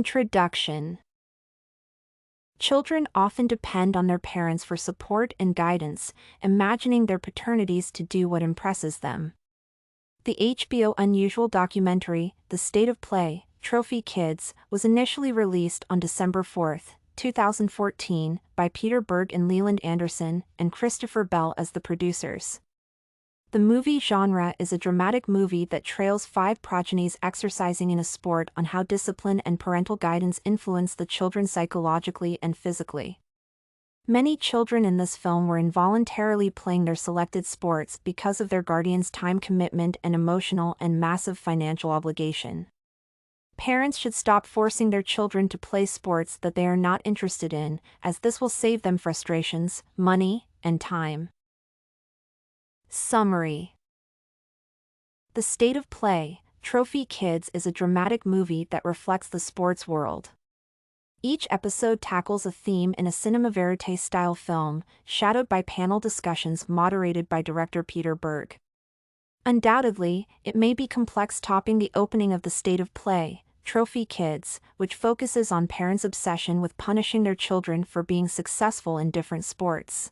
Introduction. Children often depend on their parents for support and guidance, imagining their paternities to do what impresses them. The HBO unusual documentary, The State of Play, Trophy Kids, was initially released on December 4, 2014, by Peter Berg and Leland Anderson and Christopher Bell as the producers. The movie genre is a dramatic movie that trails 5 progenies exercising in a sport on how discipline and parental guidance influence the children psychologically and physically. Many children in this film were involuntarily playing their selected sports because of their guardians' time commitment and emotional and massive financial obligation. Parents should stop forcing their children to play sports that they are not interested in, as this will save them frustrations, money, and time. Summary. The State of Play, Trophy Kids is a dramatic movie that reflects the sports world. Each episode tackles a theme in a cinema verite-style film, shadowed by panel discussions moderated by director Peter Berg. Undoubtedly, it may be complex topping the opening of The State of Play, Trophy Kids, which focuses on parents' obsession with punishing their children for being successful in different sports.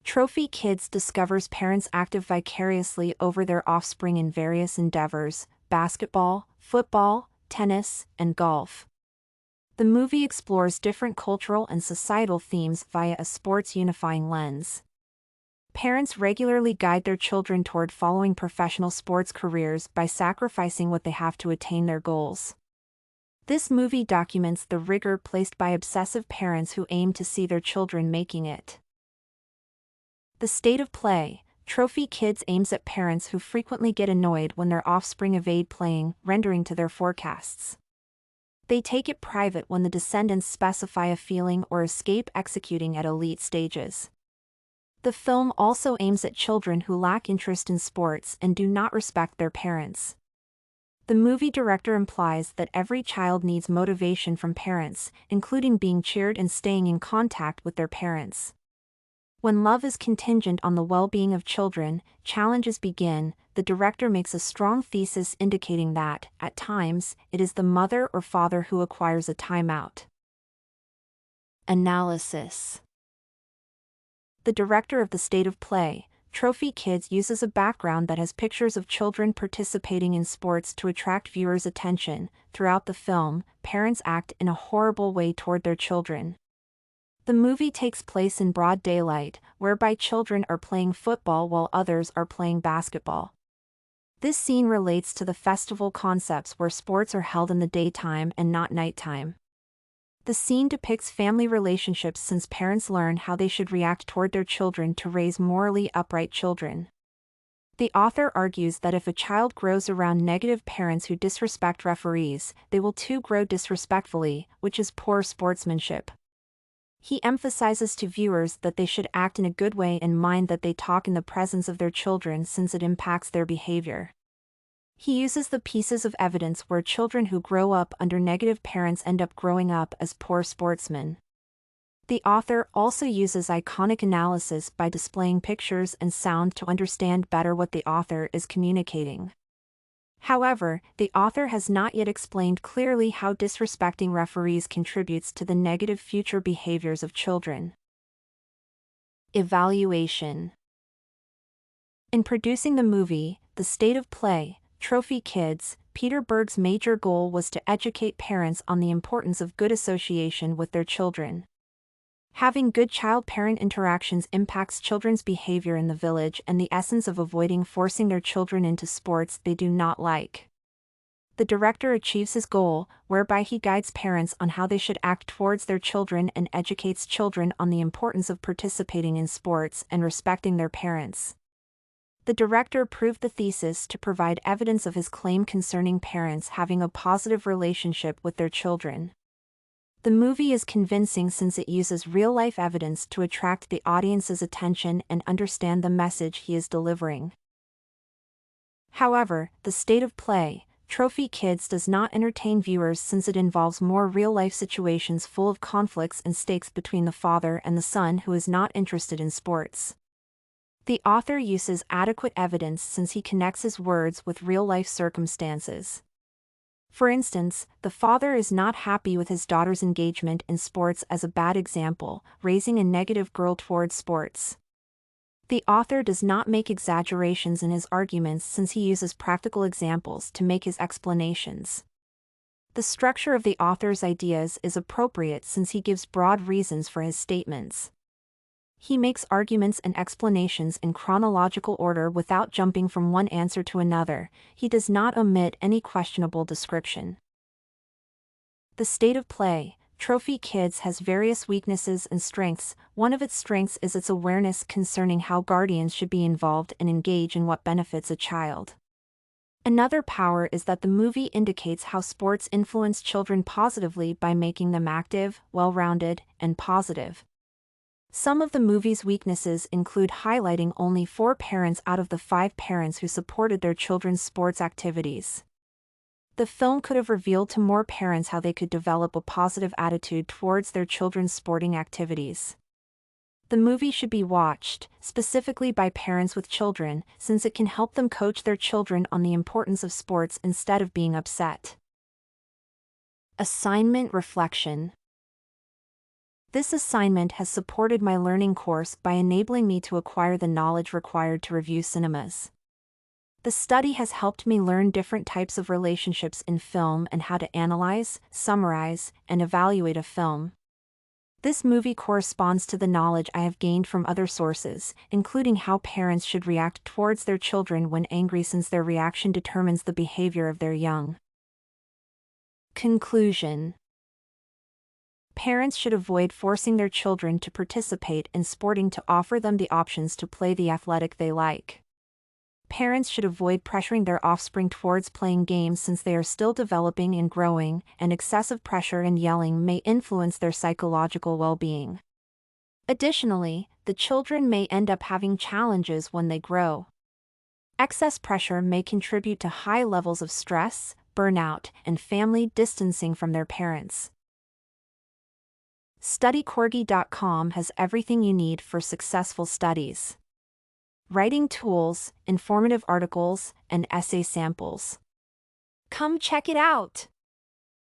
Trophy Kids discovers parents active vicariously over their offspring in various endeavors: basketball, football, tennis, and golf. The movie explores different cultural and societal themes via a sports unifying lens. Parents regularly guide their children toward following professional sports careers by sacrificing what they have to attain their goals. This movie documents the rigor placed by obsessive parents who aim to see their children making it. The State of Play, Trophy Kids aims at parents who frequently get annoyed when their offspring evade playing, rendering to their forecasts. They take it private when the descendants specify a feeling or escape executing at elite stages. The film also aims at children who lack interest in sports and do not respect their parents. The movie director implies that every child needs motivation from parents, including being cheered and staying in contact with their parents. When love is contingent on the well-being of children, challenges begin. The director makes a strong thesis indicating that, at times, it is the mother or father who acquires a timeout. Analysis. The director of The State of Play, Trophy Kids uses a background that has pictures of children participating in sports to attract viewers' attention. Throughout the film, parents act in a horrible way toward their children. The movie takes place in broad daylight, whereby children are playing football while others are playing basketball. This scene relates to the festival concepts where sports are held in the daytime and not nighttime. The scene depicts family relationships since parents learn how they should react toward their children to raise morally upright children. The author argues that if a child grows around negative parents who disrespect referees, they will too grow disrespectfully, which is poor sportsmanship. He emphasizes to viewers that they should act in a good way and mind that they talk in the presence of their children since it impacts their behavior. He uses the pieces of evidence where children who grow up under negative parents end up growing up as poor sportsmen. The author also uses iconic analysis by displaying pictures and sound to understand better what the author is communicating. However, the author has not yet explained clearly how disrespecting referees contributes to the negative future behaviors of children. Evaluation. In producing the movie, The State of Play, Trophy Kids, Peter Berg's major goal was to educate parents on the importance of good association with their children. Having good child-parent interactions impacts children's behavior in the village and the essence of avoiding forcing their children into sports they do not like. The director achieves his goal, whereby he guides parents on how they should act towards their children and educates children on the importance of participating in sports and respecting their parents. The director proved the thesis to provide evidence of his claim concerning parents having a positive relationship with their children. The movie is convincing since it uses real-life evidence to attract the audience's attention and understand the message he is delivering. However, The State of Play, Trophy Kids does not entertain viewers since it involves more real-life situations full of conflicts and stakes between the father and the son who is not interested in sports. The author uses adequate evidence since he connects his words with real-life circumstances. For instance, the father is not happy with his daughter's engagement in sports as a bad example, raising a negative girl towards sports. The author does not make exaggerations in his arguments since he uses practical examples to make his explanations. The structure of the author's ideas is appropriate since he gives broad reasons for his statements. He makes arguments and explanations in chronological order without jumping from one answer to another. He does not omit any questionable description. The state of play. Trophy Kids has various weaknesses and strengths. One of its strengths is its awareness concerning how guardians should be involved and engage in what benefits a child. Another power is that the movie indicates how sports influence children positively by making them active, well-rounded, and positive. Some of the movie's weaknesses include highlighting only 4 parents out of the 5 parents who supported their children's sports activities. The film could have revealed to more parents how they could develop a positive attitude towards their children's sporting activities. The movie should be watched, specifically by parents with children, since it can help them coach their children on the importance of sports instead of being upset. Assignment Reflection. This assignment has supported my learning course by enabling me to acquire the knowledge required to review cinemas. The study has helped me learn different types of relationships in film and how to analyze, summarize, and evaluate a film. This movie corresponds to the knowledge I have gained from other sources, including how parents should react towards their children when angry since their reaction determines the behavior of their young. Conclusion. Parents should avoid forcing their children to participate in sporting to offer them the options to play the athletic they like. Parents should avoid pressuring their offspring towards playing games since they are still developing and growing, and excessive pressure and yelling may influence their psychological well-being. Additionally, the children may end up having challenges when they grow. Excess pressure may contribute to high levels of stress, burnout, and family distancing from their parents. StudyCorgi.com has everything you need for successful studies. Writing tools, informative articles, and essay samples. Come check it out!